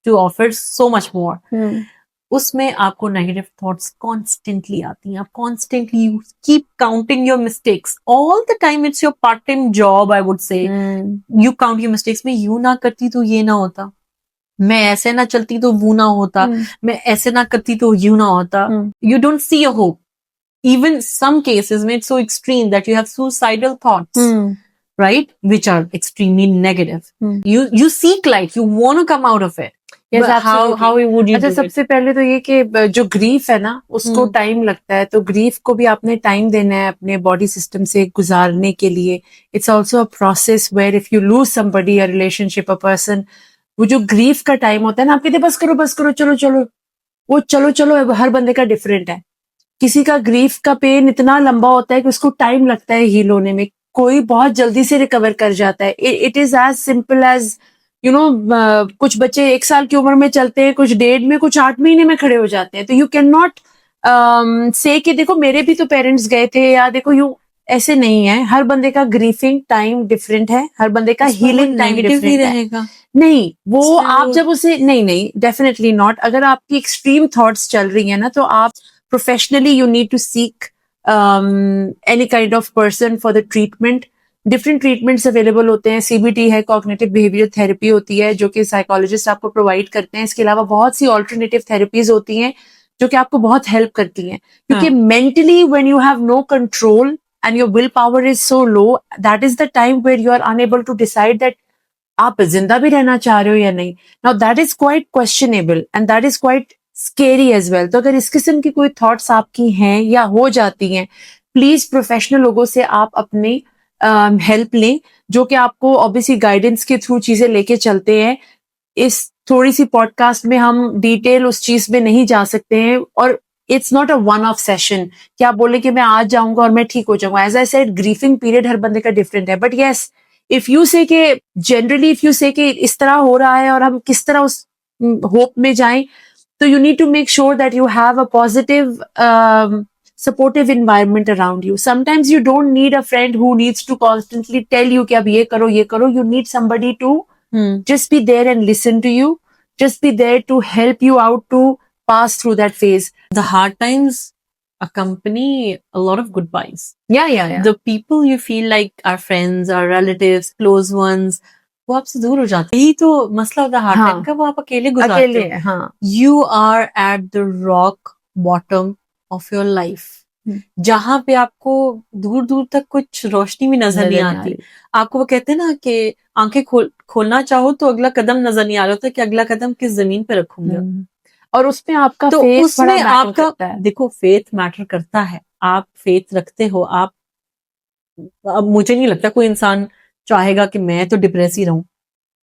to offer so much more, hmm, उसमें आपको नेगेटिव थॉट्स कॉन्स्टेंटली आती हैं. आप constantly you keep counting your mistakes all the time. It's your part time job, I would say. You count your mistakes. मैं यूं ना करती तो ये ना होता, मैं ऐसे ना चलती तो वो ना होता, मैं ऐसे ना करती तो यू ना होता. You don't see a hope. Even some cases made so extreme that you have suicidal thoughts, right? Which are extremely negative. You seek light, you want to come out of it. Yes, But absolutely. how would you अच्छा, do it? सबसे पहले तो ये कि जो ग्रीफ है ना उसको टाइम लगता है, तो ग्रीफ को भी आपने टाइम देना है अपने बॉडी सिस्टम से गुजारने के लिए. It's also a process where if you lose somebody, a relationship, a person, वो जो ग्रीफ का टाइम होता है ना, आप कहते हैं बस करो चलो चलो, वो चलो चलो हर बंदे का डिफरेंट है. किसी का ग्रीफ का पेन इतना लंबा होता है कि उसको टाइम लगता है हील होने में, कोई बहुत जल्दी से रिकवर कर जाता है. It is as simple as you know, कुछ बच्चे 1 साल की उम्र में चलते हैं, कुछ 1.5 में, कुछ 8 महीने में खड़े हो जाते हैं. तो यू कैन नॉट से कि देखो मेरे भी तो पेरेंट्स गए थे, या देखो यू, ऐसे नहीं है. हर बंदे का ग्रीफिंग टाइम डिफरेंट है, हर बंदे का हीलिंग टाइम नेगेटिव ही डिफरेंट है. रहेगा. नहीं, वो Still- आप जब उसे, नहीं डेफिनेटली नॉट. अगर आपकी एक्सट्रीम थॉट्स चल रही है ना, तो आप professionally you need to seek any kind of person for the treatment. Different treatments available होते हैं. सीबीटी है, कॉग्निटिव बिहेवियर थेरेपी होती है जो कि साइकोलॉजिस्ट आपको प्रोवाइड करते हैं. इसके अलावा बहुत सी ऑल्टरनेटिव थेरेपीज होती हैं जो कि आपको बहुत हेल्प करती हैं, क्योंकि mentally when you have no control and your will power is so low, that is the time where you are unable to decide that आप जिंदा भी रहना चाह रहे हो या नहीं. Now that is quite questionable and that is quite scary as well. तो अगर इस किस्म की कोई थॉट्स आपकी हैं या हो जाती हैं, प्लीज प्रोफेशनल लोगों से आप अपनी हेल्प लें, जो कि आपको ऑब्वियसली गाइडेंस के थ्रू चीजें लेके चलते हैं. इस थोड़ी सी पॉडकास्ट में हम डिटेल उस चीज में नहीं जा सकते हैं, और it's not a one of session कि आप बोले कि मैं आज जाऊंगा और मैं ठीक हो जाऊंगा. As I said, grieving period हर बंदे का डिफरेंट है. बट येस, इफ यू से कि जनरली इफ यू से कि इस तरह हो रहा है और हम किस तरह उस होप में जाएं, तो you need to make sure that you have a positive, supportive environment around you. Sometimes you don't need a friend who needs to constantly tell you कि अब ये करो ये करो. You need somebody to just be there and listen to you, just be there to help you out to pass through that phase. The hard times accompany a lot of goodbyes. Yeah. The people you feel like are friends, are relatives, close ones, वो आपसे दूर हो जाते हैं. यही तो मसला होता है हार्ड टाइम का, वो आप अकेले गुजारते अकेले, हो. हाँ. You are at the rock bottom of your life, जहां पे आपको दूर दूर तक कुछ रोशनी भी नजर नहीं आती. आपको वो कहते हैं ना कि आंखें खोलना चाहो तो अगला कदम नजर नहीं आ रहा होता कि अगला कदम किस जमीन पे रखूंगा. और उसमें आपका तो फेथ उसमें बड़ा मैटर आपका करता है. देखो फेथ मैटर करता है. आप फेथ रखते हो. आप, अब मुझे नहीं लगता कोई इंसान चाहेगा कि मैं तो डिप्रेस ही रहूं.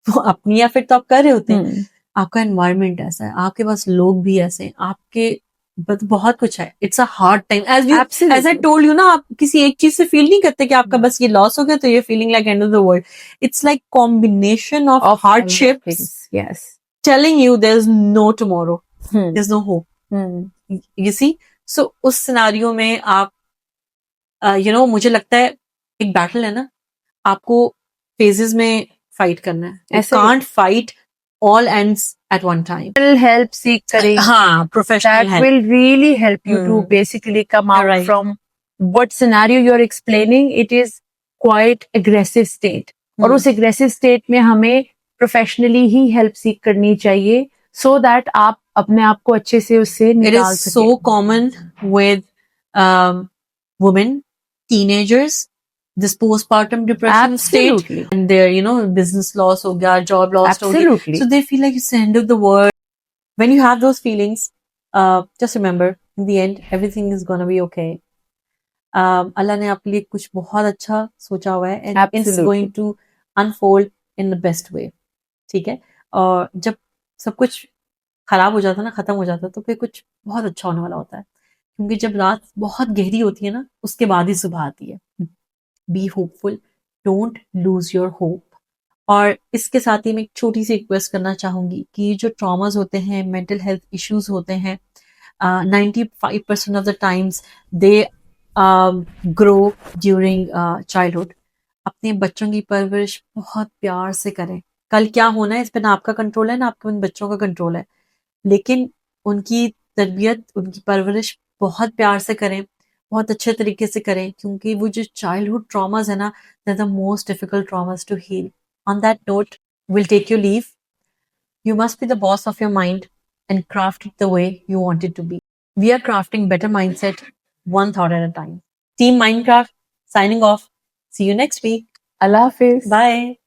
तो अपनी या फिर तो आप कर रहे होते हैं. आपका एनवायरनमेंट ऐसा है, आपके पास लोग भी ऐसे हैं, आपके बहुत कुछ है. It's a hard time. As I told you ना, आप किसी एक चीज से फील नहीं करते कि आपका बस ये लॉस हो गया तो ये feeling like end of the world. It's like combination of hardships telling you there is no tomorrow, there is no hope. You see, so उस सिनेरियो में आप मुझे लगता है एक बैटल है ना, आपको फेजेस में फाइट करना है. You can't fight all ends at one time. Help seek करें. हाँ, professional that help will really help you to basically come out from what scenario you're explaining. It is quite aggressive state. और उस aggressive state में हमें professionally ही help seek करनी चाहिए, so that आप अपने आप को अच्छे से उससे निकाल सकें. It is so common with women, teenagers, this postpartum depression state, and their business loss हो गया, job loss हो गया. So they feel like it's the end of the world. When you have those feelings, just remember, in the end, everything is gonna be okay. अल्लाह ने आपके लिए कुछ बहुत अच्छा सोचा हुआ है, and it's going to unfold in the best way. ठीक है. और जब सब कुछ खराब हो जाता है ना, खत्म हो जाता है, तो फिर कुछ बहुत अच्छा होने वाला होता है. क्योंकि जब रात बहुत गहरी होती है ना, उसके बाद ही सुबह आती है. Be hopeful, don't lose your hope. और इसके साथ ही मैं एक छोटी सी रिक्वेस्ट करना चाहूंगी कि जो ट्रॉमास होते हैं, मेंटल हेल्थ इश्यूज होते हैं, 95% of the times they grow during childhood. अपने बच्चों की परवरिश बहुत प्यार से करें. कल क्या होना है इस पे ना आपका कंट्रोल है ना आपके उन बच्चों का कंट्रोल है, लेकिन उनकी तरबियत, उनकी परवरिश बहुत प्यार से करें, बहुत अच्छे तरीके से करें, क्योंकि वो जो चाइल्डहुड ट्रॉमास है ना, they are the most difficult traumas to heal. On that note, we'll take your leave. You must be the boss of your mind and craft it the way you want it to be. We are crafting better mindset one thought at a time. Team Mindcraft signing off. See you next week. Allah Hafiz. Bye.